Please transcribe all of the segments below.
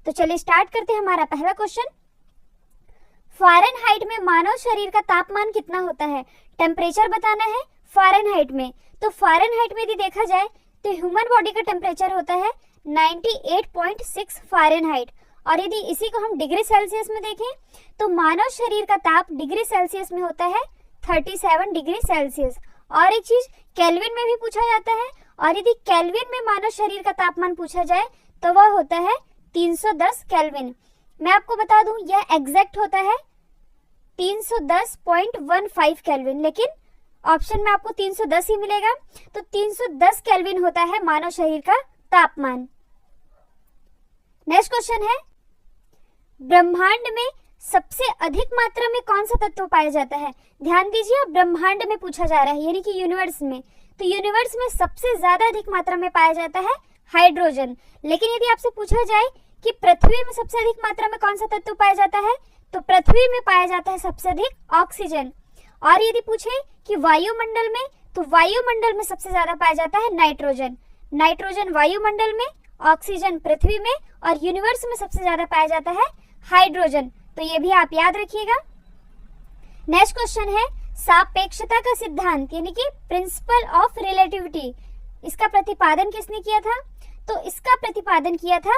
तो चलिए स्टार्ट करते हैं हमारा पहला क्वेश्चन। फ़ारेनहाइट में मानव शरीर का तापमान कितना होता है? टेम्परेचर बताना है फ़ारेनहाइट में। तो फ़ारेनहाइट में यदि देखा जाए तो ह्यूमन बॉडी का टेम्परेचर होता है 98.6 फ़ारेनहाइट, और यदि इसी को हम डिग्री सेल्सियस में देखें तो मानव शरीर का ताप डिग्री सेल्सियस में होता है 37 डिग्री सेल्सियस। और एक चीज केल्विन में भी पूछा जाता है, और यदि केल्विन में मानव शरीर का तापमान पूछा जाए तो वह होता है 310 केल्विन। मैं आपको बता दूं यह एग्जैक्ट होता है 310.15 केल्विन, लेकिन ऑप्शन में आपको 310 ही मिलेगा। तो 310 केल्विन होता है मानव शरीर का तापमान। नेक्स्ट क्वेश्चन है, ब्रह्मांड में सबसे अधिक मात्रा में कौन सा तत्व पाया जाता है? ध्यान दीजिए, ब्रह्मांड में पूछा जा रहा है, यानी कि यूनिवर्स में। तो यूनिवर्स में सबसे ज्यादा अधिक मात्रा में पाया जाता है हाइड्रोजन। लेकिन यदि आपसे पूछा जाए कि पृथ्वी में सबसे अधिक मात्रा में कौन सा तत्व पाया जाता है, तो पृथ्वी में पाया जाता है सबसे अधिक ऑक्सीजन। और यदि पूछे कि वायुमंडल में, तो वायुमंडल में सबसे ज्यादा पाया जाता है नाइट्रोजन। नाइट्रोजन वायुमंडल में, ऑक्सीजन पृथ्वी में, और यूनिवर्स में सबसे ज्यादा पाया जाता है हाइड्रोजन। तो ये भी आप याद रखिएगा। नेक्स्ट क्वेश्चन है, सापेक्षता का सिद्धांत यानी कि प्रिंसिपल ऑफ रिलेटिविटी, इसका प्रतिपादन किसने किया था? तो इसका प्रतिपादन किया था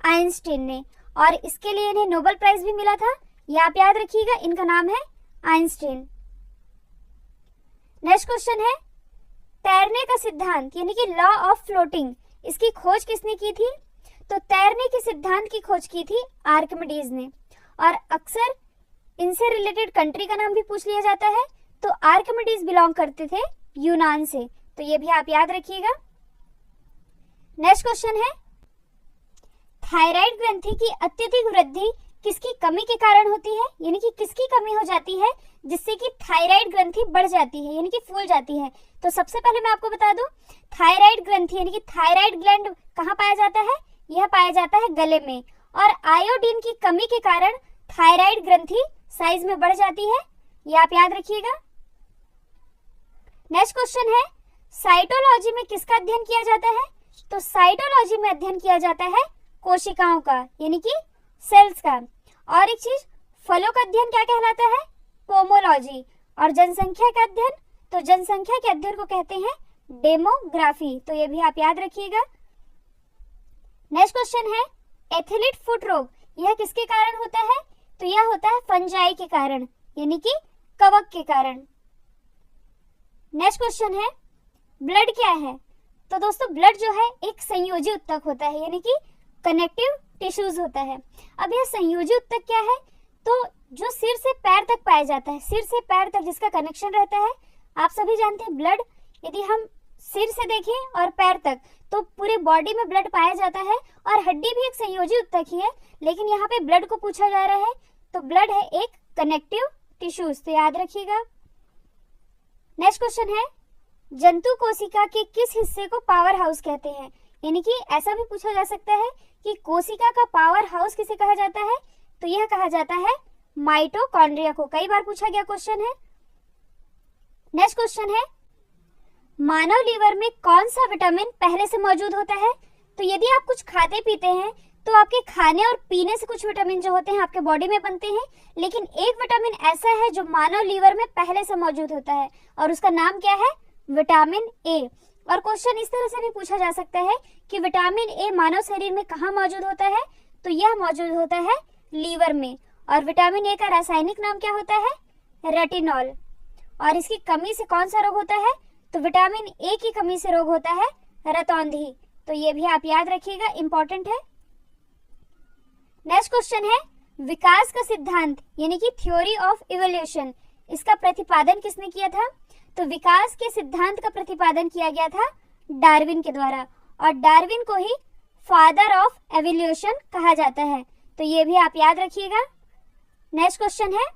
आइंस्टीन ने, और इसके लिए इन्हें नोबेल प्राइज भी मिला था। ये आप याद रखिएगा, इनका नाम है आइंस्टीन। नेक्स्ट क्वेश्चन है, तैरने का सिद्धांत यानी कि लॉ ऑफ फ्लोटिंग, इसकी खोज किसने की थी? तो तैरने के सिद्धांत की खोज की थी आर्किमिडीज ने, और अक्सर इनसे रिलेटेड कंट्री का नाम भी पूछ लिया जाता है। तो आर्किमिडीज बिलोंग करते थे यूनान से, तो ये भी आप याद रखिएगा। नेक्स्ट क्वेश्चन है, थायराइड ग्रंथि की अत्यधिक वृद्धि किसकी कमी के कारण होती है? यानी कि किसकी कमी हो जाती है जिससे कि थायराइड ग्रंथि बढ़ जाती है, यानी कि फूल जाती है? तो सबसे पहले मैं आपको बता दूं, थायराइड ग्रंथि यानी कि थायराइड ग्लैंड कहाँ पाया जाता है? यह पाया जाता है गले में, और आयोडीन की कमी के कारण थायराइड ग्रंथि साइज में बढ़ जाती है। ये आप याद रखिएगा। नेक्स्ट क्वेश्चन है, साइटोलॉजी में किसका अध्ययन किया जाता है? तो साइटोलॉजी में अध्ययन किया जाता है कोशिकाओं का, यानी कि सेल्स का। और एक चीज, फलों का अध्ययन क्या कहलाता है? पोमोलॉजी। और जनसंख्या का अध्ययन, तो जनसंख्या के अध्ययन को कहते हैं डेमोग्राफी। तो ये भी आप याद रखिएगा। नेक्स्ट क्वेश्चन है, एथलीट फुट रोग, यह किसके कारण होता है? तो यह होता है फंजाई के कारण, यानी कि कवक के कारण। नेक्स्ट क्वेश्चन है, ब्लड क्या है? तो दोस्तों ब्लड जो है एक संयोजी उत्तक होता है, यानी कि कनेक्टिव टिश्यूज होता है। अब यह संयोजी उत्तक क्या है? तो जो सिर से पैर तक पाया जाता है, सिर से पैर तक जिसका कनेक्शन रहता है। आप सभी जानते हैं ब्लड यदि हम सिर से देखें और पैर तक, तो पूरे बॉडी में ब्लड पाया जाता है, और हड्डी भी एक संयोजी उत्तक ही है, लेकिन यहाँ पे ब्लड को पूछा जा रहा है, तो ब्लड है एक कनेक्टिव टिश्यूज, तो याद रखिएगा। नेक्स्ट क्वेश्चन है, जंतु कोशिका के किस हिस्से को पावर हाउस कहते हैं? यानी कि ऐसा भी पूछा जा सकता है कि कोशिका का पावर हाउस किसे कहा जाता है? तो यह कहा जाता है माइटोकॉन्ड्रिया को। कई बार पूछा गया क्वेश्चन है। नेक्स्ट क्वेश्चन है, मानव लीवर में कौन सा विटामिन पहले से मौजूद होता है? तो यदि आप कुछ खाते पीते हैं तो आपके खाने और पीने से कुछ विटामिन जो होते हैं आपके बॉडी में बनते हैं, लेकिन एक विटामिन ऐसा है जो मानव लीवर में पहले से मौजूद होता है, और उसका नाम क्या है? Vitamin A. और क्वेश्चन इस तरह से भी पूछा जा सकता है कि विटामिन ए मानव शरीर में कहाँ मौजूद होता है? तो यह मौजूद होता है लीवर में। और विटामिन ए का रासायनिक नाम क्या होता है? रेटिनॉल। और इसकी कमी से कौन सा रोग होता है? तो विटामिन ए की कमी से रोग होता है रतौंधी। तो ये भी आप याद रखिएगा, इंपॉर्टेंट है। नेक्स्ट क्वेश्चन है, विकास का सिद्धांत यानी कि थ्योरी ऑफ इवोल्यूशन, इसका प्रतिपादन किसने किया था? तो विकास के सिद्धांत का प्रतिपादन किया गया था डार्विन के द्वारा, और डार्विन को ही फादर ऑफ एवोल्यूशन कहा जाता है। तो ये भी आप याद रखिएगा। नेक्स्ट क्वेश्चन है,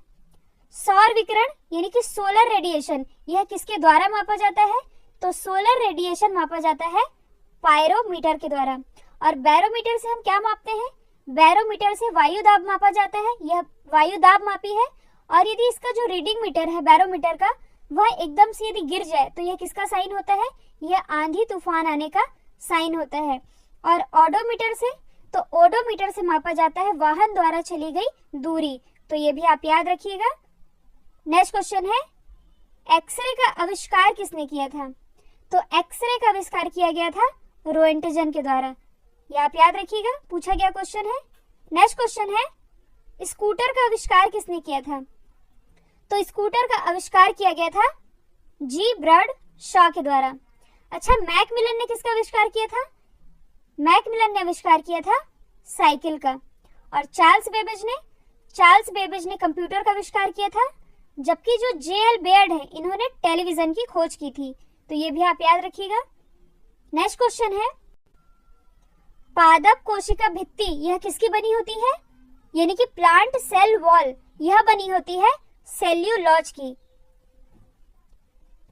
सौर विकिरण यानी कि सोलर रेडिएशन, यह किसके द्वारा मापा जाता है? तो सोलर रेडिएशन मापा जाता है पायरोमीटर के द्वारा। और बैरोमीटर से हम क्या मापते हैं? बैरोमीटर से वायु दाब मापा जाता है, यह वायु दाब मापी है। और यदि इसका जो रीडिंग मीटर है बैरोमीटर का, वह एकदम से यदि गिर जाए तो यह किसका साइन होता है? यह आंधी तूफान आने का साइन होता है। और ऑडोमीटर से, तो ओडोमीटर से मापा जाता है वाहन द्वारा चली गई दूरी। तो ये भी आप याद रखिएगा। नेक्स्ट क्वेश्चन है, एक्सरे का आविष्कार किसने किया था? तो एक्सरे का आविष्कार किया गया था रोएंटजन के द्वारा। ये आप याद रखिएगा, पूछा गया क्वेश्चन है। नेक्स्ट क्वेश्चन है, स्कूटर का आविष्कार किसने किया था? तो स्कूटर का आविष्कार किया गया था जी बर्ड शॉ के द्वारा। अच्छा, मैकमिलन ने किसका आविष्कार किया था? मैकमिलन ने आविष्कार किया था साइकिल का। और चार्ल्स बेबेज ने कंप्यूटर का आविष्कार किया था, जबकि जो जे.एल. बेयर्ड है इन्होंने टेलीविजन की खोज की थी। तो ये भी आप याद रखिएगा। नेक्स्ट क्वेश्चन है, पादप कोशिका भित्ति यह किसकी बनी होती है? यानी कि प्लांट सेल वॉल यह बनी होती है सेल्यूलोज की।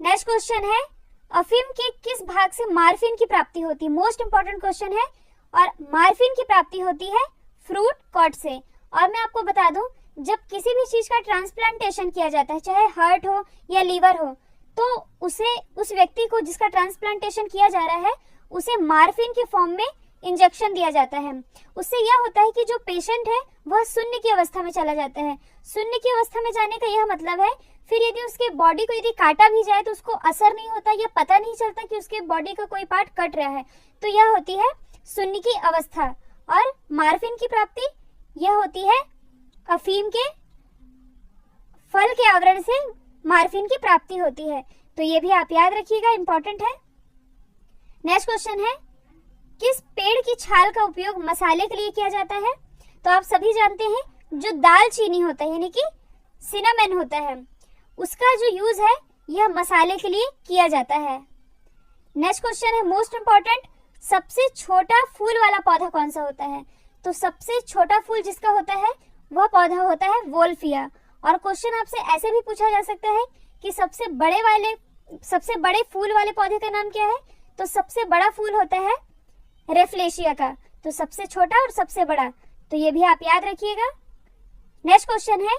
नेक्स्ट क्वेश्चन है, अफीम के किस भाग से मार्फिन की प्राप्ति होती है? मोस्ट इंपॉर्टेंट क्वेश्चन है। और मार्फिन की प्राप्ति होती है फ्रूट कॉड से। और मैं आपको बता दूं, जब किसी भी चीज का ट्रांसप्लांटेशन किया जाता है, चाहे हार्ट हो या लीवर हो, तो उस व्यक्ति को जिसका ट्रांसप्लांटेशन किया जा रहा है उसे मार्फिन के फॉर्म में इंजेक्शन दिया जाता है। उससे यह होता है कि जो पेशेंट है वह शून्य की अवस्था में चला जाता है। शून्य की अवस्था में जाने का यह मतलब है, फिर यदि उसके बॉडी को यदि काटा भी जाए तो उसको असर नहीं होता या पता नहीं चलता कि उसके बॉडी का कोई पार्ट कट रहा है। तो यह होती है शून्य की अवस्था। और मार्फिन की प्राप्ति यह होती है अफीम के फल के आवरण से मार्फिन की प्राप्ति होती है। तो ये भी आप याद रखिएगा, इंपॉर्टेंट है। नेक्स्ट क्वेश्चन है, किस पेड़ की छाल का उपयोग मसाले के लिए किया जाता है? तो आप सभी जानते हैं, जो दालचीनी होता है यानी कि सिनेमन होता है, उसका जो यूज है यह मसाले के लिए किया जाता है। नेक्स्ट क्वेश्चन है मोस्ट इंपॉर्टेंट, सबसे छोटा फूल वाला पौधा कौन सा होता है? तो सबसे छोटा फूल जिसका होता है वह पौधा होता है वोल्फिया। और क्वेश्चन आपसे ऐसे भी पूछा जा सकता है कि सबसे बड़े फूल वाले पौधे का नाम क्या है? तो सबसे बड़ा फूल होता है रेफ्लेशिया का। तो सबसे छोटा और सबसे बड़ा, तो ये भी आप याद रखिएगा। नेक्स्ट क्वेश्चन है,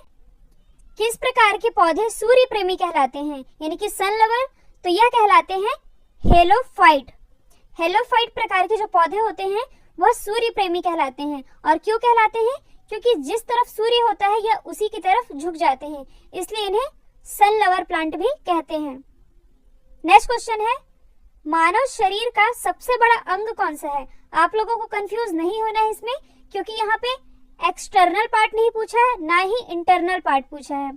किस प्रकार के पौधे सूर्य प्रेमी कहलाते हैं यानी कि सन लवर? तो यह कहलाते हैं हेलोफाइट। हेलोफाइट प्रकार के जो पौधे होते हैं वह सूर्य प्रेमी कहलाते हैं। और क्यों कहलाते हैं? क्योंकि जिस तरफ सूर्य होता है यह उसी की तरफ झुक जाते हैं, इसलिए इन्हें सन लवर प्लांट भी कहते हैं। नेक्स्ट क्वेश्चन है, मानव शरीर का सबसे बड़ा अंग कौन सा है? आप लोगों को कंफ्यूज नहीं होना है इसमें, क्योंकि यहाँ पे एक्सटर्नल पार्ट नहीं पूछा है, ना ही इंटरनल पार्ट पूछा है।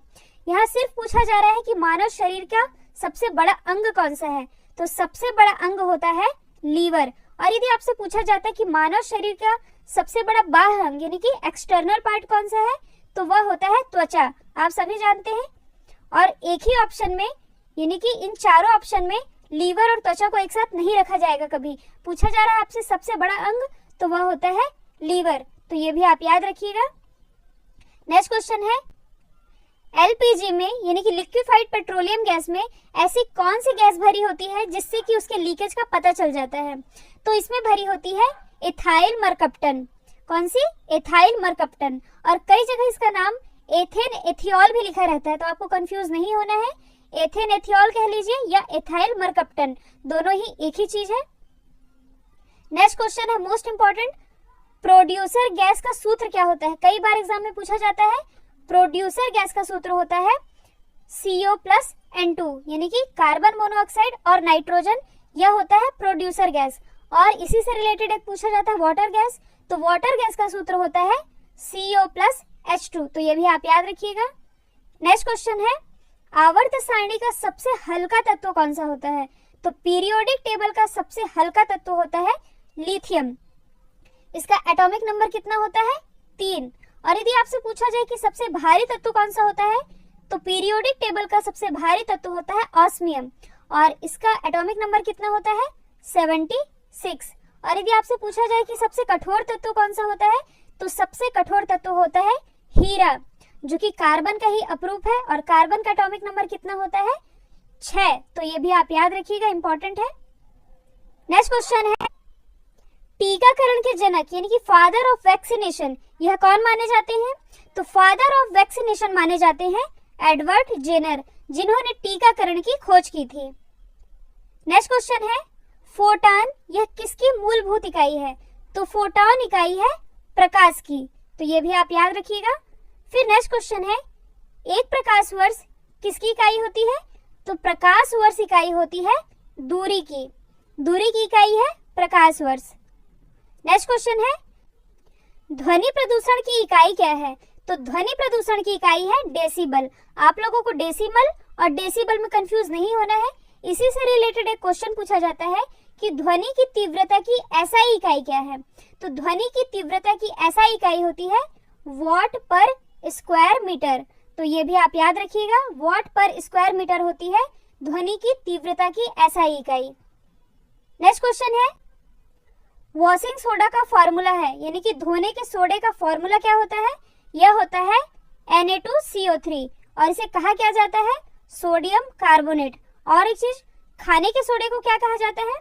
यहाँ सिर्फ पूछा जा रहा है कि मानव शरीर का सबसे बड़ा अंग कौन सा है। तो सबसे बड़ा अंग होता है लीवर। और यदि आपसे पूछा जाता है कि मानव शरीर का सबसे बड़ा बाह्य अंग यानी कि एक्सटर्नल पार्ट कौन सा है, तो वह होता है त्वचा। आप सभी जानते हैं। और एक ही ऑप्शन में यानी कि इन चारों ऑप्शन में लीवर और त्वचा को एक साथ नहीं रखा जाएगा। कभी पूछा जा रहा है आपसे सबसे बड़ा अंग, तो वह होता है लीवर। तो ये भी आप याद रखिएगा। नेक्स्ट क्वेश्चन है, एलपीजी में यानी कि लिक्विफाइड पेट्रोलियम गैस में ऐसी कौन सी गैस भरी होती है जिससे कि उसके लीकेज का पता चल जाता है? तो इसमें भरी होती है एथाइल मरकप्टन। कौन सी? एथाइल मरकप्टन। और कई जगह इसका नाम एथेन एथियोल भी लिखा रहता है, तो आपको कंफ्यूज नहीं होना है। एथेन एथियोल कह लीजिए या एथाइल मरकप्टन, दोनों ही एक ही चीज है। नेक्स्ट क्वेश्चन है मोस्ट इंपॉर्टेंट, प्रोड्यूसर गैस का सूत्र क्या होता है? कई बार एग्जाम में पूछा जाता है। प्रोड्यूसर गैस का सूत्र होता है CO+N2 यानी कि कार्बन मोनोऑक्साइड और नाइट्रोजन, यह होता है प्रोड्यूसर गैस। और इसी से रिलेटेड एक पूछा जाता है वाटर गैस, तो वाटर गैस का सूत्र होता है CO+H2। तो ये भी आप याद रखिएगा। नेक्स्ट क्वेश्चन है, आवर्त सारणी का सबसे हल्का तत्व कौन सा होता है? तो पीरियोडिक टेबल का सबसे हल्का तत्व होता है लिथियम। इसका एटॉमिक नंबर कितना होता है? 3। और यदि आपसे पूछा जाए कि सबसे भारी तत्व कौन सा होता है, तो पीरियोडिक टेबल का सबसे भारी तत्व होता है ऑस्मियम, और इसका एटॉमिक नंबर कितना होता है? 76। और यदि आपसे पूछा जाए कि सबसे कठोर तत्व कौन सा होता है, तो सबसे कठोर तत्व होता है हीरा, जो कि कार्बन का ही अपरूप है। और कार्बन का एटॉमिक नंबर कितना होता है? 6। तो ये भी आप याद रखिएगा, इंपॉर्टेंट है। नेक्स्ट क्वेश्चन है, टीकाकरण के जनक यानी कि फादर ऑफ वैक्सीनेशन यह कौन माने जाते हैं? तो फादर ऑफ वैक्सीनेशन माने जाते हैं एडवर्ड जेनर, जिन्होंने टीकाकरण की खोज की थी। नेक्स्ट क्वेश्चन है, फोटॉन यह किसकी मूलभूत इकाई है? तो फोटॉन इकाई है प्रकाश की, तो ये भी आप याद रखिएगा। फिर नेक्स्ट क्वेश्चन है, एक प्रकाश वर्ष किसकी इकाई होती है? तो प्रकाश वर्ष इकाई होती है दूरी की, दूरी की इकाई है प्रकाश वर्ष। नेक्स्ट क्वेश्चन है, ध्वनि प्रदूषण की इकाई क्या है? तो ध्वनि प्रदूषण की इकाई है डेसिबल। आप लोगों को डेसिमल और डेसिबल में कंफ्यूज नहीं होना है। इसी से रिलेटेड एक क्वेश्चन पूछा जाता है कि ध्वनि की तीव्रता की एसआई इकाई क्या है? तो ध्वनि की तीव्रता की एसआई इकाई होती है वॉट पर स्क्वायर मीटर। तो ये भी आप याद रखिएगा, वॉट पर स्क्वायर मीटर होती है ध्वनि की तीव्रता की एसआई इकाई। नेक्स्ट क्वेश्चन है, वॉशिंग सोडा का फॉर्मूला है, यानी कि धोने के सोडे का फॉर्मूला क्या होता है? यह होता है Na2CO3 और इसे कहा क्या जाता है? Sodium carbonate. और एक चीज, खाने के सोडे को क्या कहा जाता है?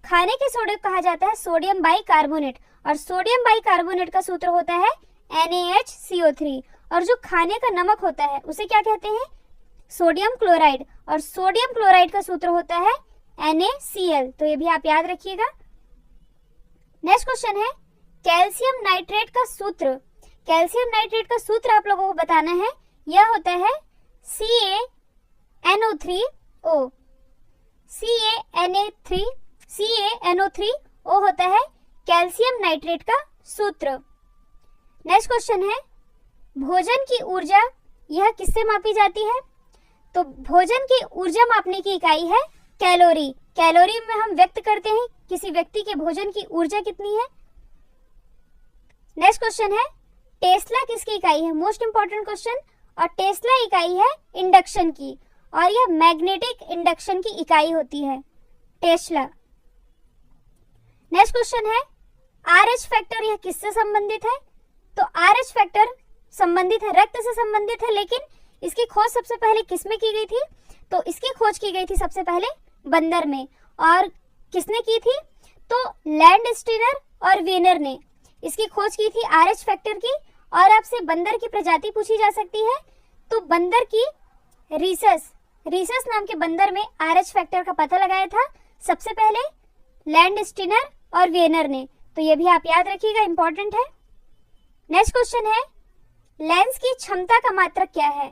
खाने के सोडे को कहा जाता है सोडियम बाइकार्बोनेट, और सोडियम बाइकार्बोनेट का सूत्र होता है NaHCO3। और जो खाने का नमक होता है उसे क्या कहते हैं? सोडियम क्लोराइड, और सोडियम क्लोराइड का सूत्र होता है NaCl। तो ये भी आप याद रखिएगा। नेक्स्ट क्वेश्चन है, कैल्शियम नाइट्रेट का सूत्र। कैल्शियम नाइट्रेट का सूत्र आप लोगों को बताना है, यह होता है CaNO3O। CaNO3O होता है कैल्शियम नाइट्रेट का सूत्र। नेक्स्ट क्वेश्चन है, भोजन की ऊर्जा यह किससे मापी जाती है? तो भोजन की ऊर्जा मापने की इकाई है कैलोरी। कैलोरी में हम व्यक्त करते हैं किसी व्यक्ति के भोजन की ऊर्जा कितनी है। नेक्स्ट क्वेश्चन है, टेस्ला किसकी इकाई है? Most important question. और टेस्ला इकाई है इंडक्शन की, और यह मैग्नेटिक इंडक्शन की इकाई होती है टेस्ला। नेक्स्ट क्वेश्चन है, RH फैक्टर यह किससे संबंधित है? तो RH फैक्टर संबंधित है, रक्त से संबंधित है, लेकिन इसकी खोज सबसे पहले किस में की गई थी? तो इसकी खोज की गई थी सबसे पहले बंदर में। और किसने की थी? तो लैंडस्टीनर और वेनर ने इसकी खोज की थी RH फैक्टर की। और आपसे बंदर की प्रजाति पूछी जा सकती है, तो बंदर की रीसस नाम के बंदर में RH फैक्टर का पता लगाया था सबसे पहले लैंडस्टीनर और वेनर ने। तो ये भी आप याद रखिएगा, इंपॉर्टेंट है। नेक्स्ट क्वेश्चन है, लेंस की क्षमता का मात्रक क्या है?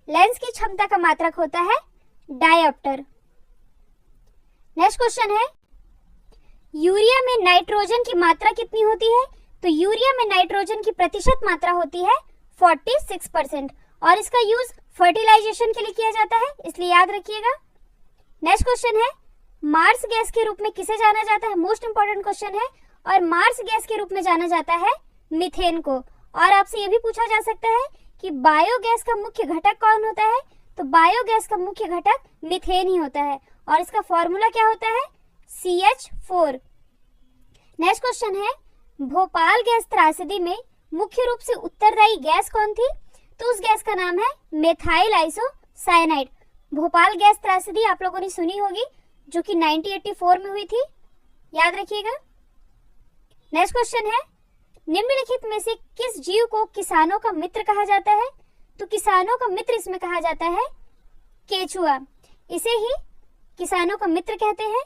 लेंस की क्षमता का मात्रक होता है डायोप्टर। नेक्स्ट क्वेश्चन है, यूरिया में नाइट्रोजन की मात्रा कितनी होती है? तो यूरिया में नाइट्रोजन की प्रतिशत मात्रा होती है 46%, और इसका यूज फर्टिलाइजेशन के लिए किया जाता है, इसलिए याद रखिएगा। नेक्स्ट क्वेश्चन है, मार्स गैस के रूप में किसे जाना जाता है? मोस्ट इंपॉर्टेंट क्वेश्चन है। और मार्स गैस के रूप में जाना जाता है मीथेन को। और आपसे यह भी पूछा जा सकता है कि बायोगैस का मुख्य घटक कौन होता है? तो बायोगैस का मुख्य घटक मीथेन ही होता है, और इसका फॉर्मूला क्या होता है? CH4। नेक्स्ट क्वेश्चन है, भोपाल गैस त्रासदी में मुख्य रूप से उत्तरदायी गैस कौन थी? तो उस गैस का नाम है मेथाइल आइसोसाइनाइड। भोपाल गैस त्रासदी आप लोगों ने सुनी होगी, जो कि 1984 में हुई थी, याद रखिएगा। नेक्स्ट क्वेश्चन है, निम्नलिखित में से किस जीव को किसानों का मित्र कहा जाता है? तो किसानों का मित्र इसमें कहा जाता है केचुआ। इसे ही किसानों का मित्र कहते हैं,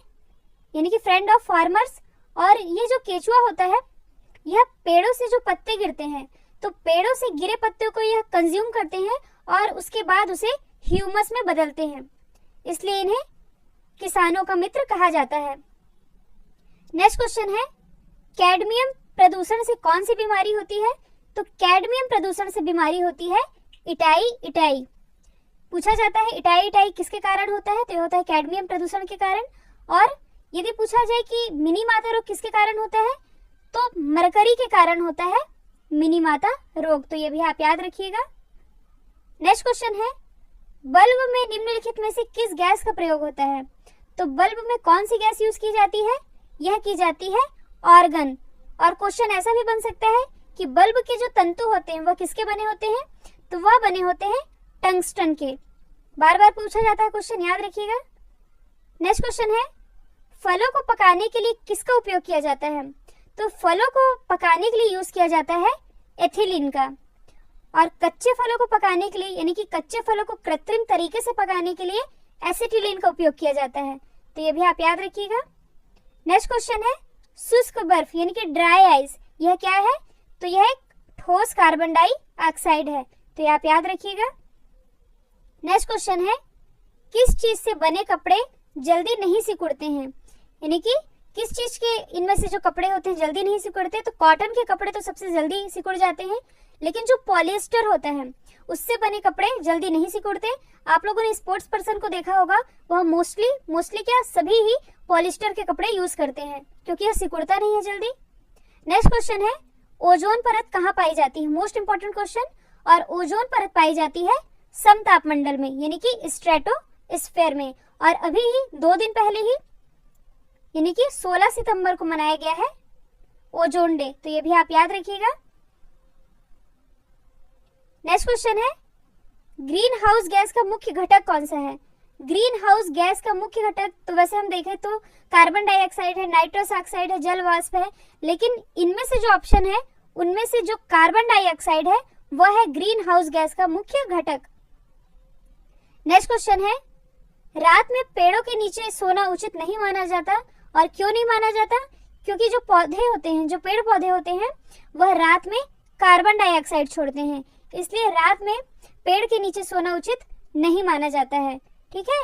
यानी कि फ्रेंड ऑफ फार्मर्स। और ये जो केचुआ होता है, यह पेड़ों से जो पत्ते गिरते हैं, तो पेड़ों से गिरे पत्तों को यह कंज्यूम करते हैं और उसके बाद उसे ह्यूमस में बदलते हैं, इसलिए इन्हें किसानों का मित्र कहा जाता है। नेक्स्ट क्वेश्चन है, कैडमियम प्रदूषण से कौन सी बीमारी होती है? तो कैडमियम प्रदूषण से बीमारी होती है इटाई। पूछा जाता है इटाई किसके कारण होता है? तो यह होता है कैडमियम प्रदूषण के कारण। और यदि पूछा जाए कि मिनी माता रोग किसके कारण होता है, तो मरकरी के कारण होता है मिनी माता रोग। तो ये भी आप याद रखिएगा। नेक्स्ट क्वेश्चन है, बल्ब में निम्नलिखित में से किस गैस का प्रयोग होता है? तो बल्ब में कौन सी गैस यूज की जाती है? यह की जाती है ऑर्गन। और क्वेश्चन ऐसा भी बन सकता है कि बल्ब के जो तंतु होते हैं वह किसके बने होते हैं? तो वह बने होते हैं टंगस्टन के। बार बार पूछा जाता है क्वेश्चन, याद रखिएगा। नेक्स्ट क्वेश्चन है, फलों को पकाने के लिए किसका उपयोग किया जाता है? तो फलों को पकाने के लिए यूज किया जाता है एथिलीन का। और कच्चे फलों को पकाने के लिए, यानी कि कच्चे फलों को कृत्रिम तरीके से पकाने के लिए एसिटिलीन का उपयोग किया जाता है। तो ये भी आप याद रखिएगा। नेक्स्ट क्वेश्चन है, शुष्क बर्फ यानी कि ड्राई आइस, यह क्या है? तो यह एक ठोस कार्बन डाइऑक्साइड है। तो ये आप याद रखिएगा। नेक्स्ट क्वेश्चन है, किस चीज से बने कपड़े जल्दी नहीं सिकुड़ते हैं? यानी कि किस चीज के इनमें से जो कपड़े होते हैं जल्दी नहीं सिकुड़ते? तो कॉटन के कपड़े तो सबसे जल्दी सिकुड़ जाते हैं, लेकिन जो पॉलिएस्टर होता है उससे बने कपड़े जल्दी नहीं सिकुड़ते। आप लोगों ने स्पोर्ट्स पर्सन को देखा होगा, वह मोस्टली क्या सभी ही पॉलिएस्टर के कपड़े यूज करते हैं, क्योंकि यह सिकुड़ता नहीं है जल्दी। नेक्स्ट क्वेश्चन है, ओजोन परत कहाँ पाई जाती है? Most important question. और ओजोन परत पाई जाती है समतापमंडल में, यानी कि स्ट्रेटोस्फेयर में। और अभी ही 2 दिन पहले ही यानी कि 16 सितंबर को मनाया गया है ओजोन डे, तो ये भी आप याद रखिएगा। नेक्स्ट क्वेश्चन है, ग्रीन हाउस गैस का मुख्य घटक कौन सा है? ग्रीन हाउस गैस का मुख्य घटक तो वैसे हम देखें तो कार्बन डाइऑक्साइड है, नाइट्रस ऑक्साइड है, जल वाष्प है, लेकिन इनमें से जो ऑप्शन है उनमें से जो कार्बन डाइऑक्साइड है वह है ग्रीन हाउस गैस का मुख्य घटक। नेक्स्ट क्वेश्चन है, रात में पेड़ों के नीचे सोना उचित नहीं माना जाता, और क्यों नहीं माना जाता? क्योंकि जो पौधे होते हैं, जो पेड़ पौधे होते हैं, वह रात में कार्बन डाइऑक्साइड छोड़ते हैं, इसलिए रात में पेड़ के नीचे सोना उचित नहीं माना जाता है। ठीक है,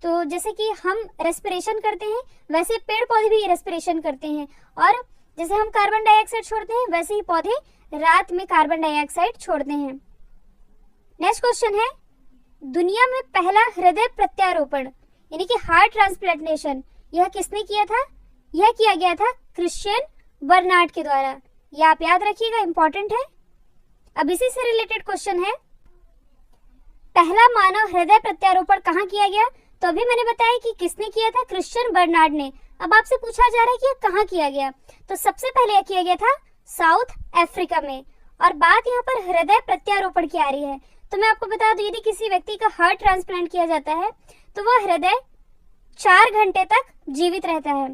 तो जैसे कि हम रेस्पिरेशन करते हैं वैसे पेड़ पौधे भी रेस्पिरेशन करते हैं, और जैसे हम कार्बन डाइऑक्साइड छोड़ते हैं वैसे ही पौधे रात में कार्बन डाइऑक्साइड छोड़ते हैं। नेक्स्ट क्वेश्चन है, दुनिया में पहला हृदय प्रत्यारोपण यानी कि हार्ट ट्रांसप्लांटेशन यह किसने किया था? यह किया गया था क्रिश्चियन बर्नार्ड के द्वारा। यह आप याद रखिएगा, इंपॉर्टेंट है। अब इसी से रिलेटेड क्वेश्चन है, पहला मानव हृदय प्रत्यारोपण कहाँ किया गया? तो अभी मैंने बताया कि किसने किया था, क्रिश्चियन बर्नार्ड ने। अब आपसे पूछा जा रहा है कि यह कहाँ किया गया, तो सबसे पहले यह किया गया था साउथ अफ्रीका में। और बात यहाँ पर हृदय प्रत्यारोपण की आ रही है, तो मैं आपको बता दूं, यदि किसी व्यक्ति का हार्ट ट्रांसप्लांट किया जाता है तो वह हृदय 4 घंटे तक जीवित रहता है,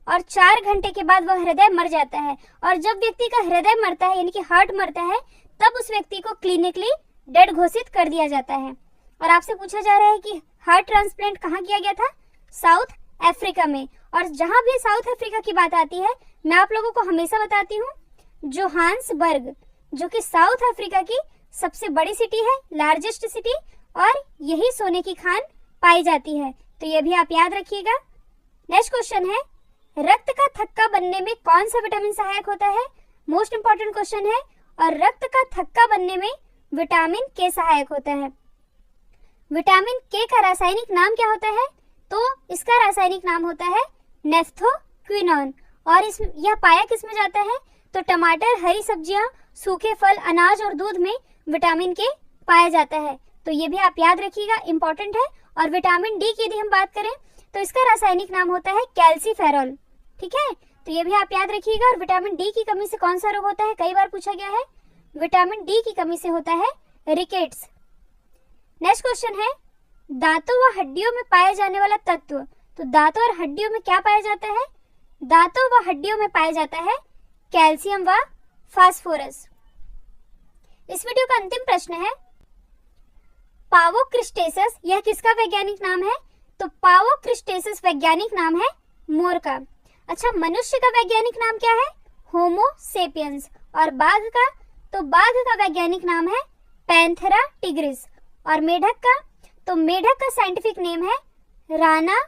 और 4 घंटे के बाद वह हृदय मर जाता है। और जब व्यक्ति का हृदय मरता है यानी कि हार्ट मरता है, तब उस व्यक्ति को क्लिनिकली डेड घोषित कर दिया जाता है। और आपसे पूछा जा रहा है कि हार्ट ट्रांसप्लांट कहाँ किया गया था? साउथ अफ्रीका में। और जहां भी साउथ अफ्रीका की बात आती है, मैं आप लोगों को हमेशा बताती हूँ, जोहान्सबर्ग जो कि साउथ अफ्रीका की सबसे बड़ी सिटी है, लार्जेस्ट सिटी, और यही सोने की खान पाई जाती है, तो ये भी आप याद रखिएगा। नेक्स्ट क्वेश्चन है, रक्त का थक्का बनने में कौन सा विटामिन सहायक होता है? मोस्ट इंपॉर्टेंट क्वेश्चन है। और रक्त का थक्का बनने में विटामिन के सहायक होता है। विटामिन के का रासायनिक नाम क्या होता है? तो इसका रासायनिक नाम होता है नेफ्थोक्विनोन। और यह पाया किस में जाता है? तो टमाटर, हरी सब्जियां, सूखे फल, अनाज और दूध में विटामिन के पाया जाता है, तो ये भी आप याद रखिएगा, इंपॉर्टेंट है। और विटामिन डी की यदि हम बात करें तो इसका रासायनिक नाम होता है कैल्सीफेरॉल। ठीक है, तो ये भी आप याद रखिएगा। और विटामिन डी की कमी से कौन सा रोग होता है? कई बार पूछा गया है, विटामिन डी की कमी से होता है रिकेट्स। नेक्स्ट क्वेश्चन है, दांतों व हड्डियों में पाया जाने वाला तत्व। तो दांतों और हड्डियों में क्या पाया जाता है? दांतों व हड्डियों में पाया जाता है कैल्शियम व फास्फोरस। इस वीडियो का अंतिम प्रश्न है, पावोक्रिस्टेसस यह किसका वैज्ञानिक नाम है? तो पावोक्रिस्टेसस वैज्ञानिक नाम है मोर का। अच्छा, मनुष्य का वैज्ञानिक नाम क्या है? होमो सेपियंस। और बाघ का? तो बाघ का वैज्ञानिक नाम है पैंथेरा टिग्रिस। और मेढक का? तो मेढक का साइंटिफिक नेम है राना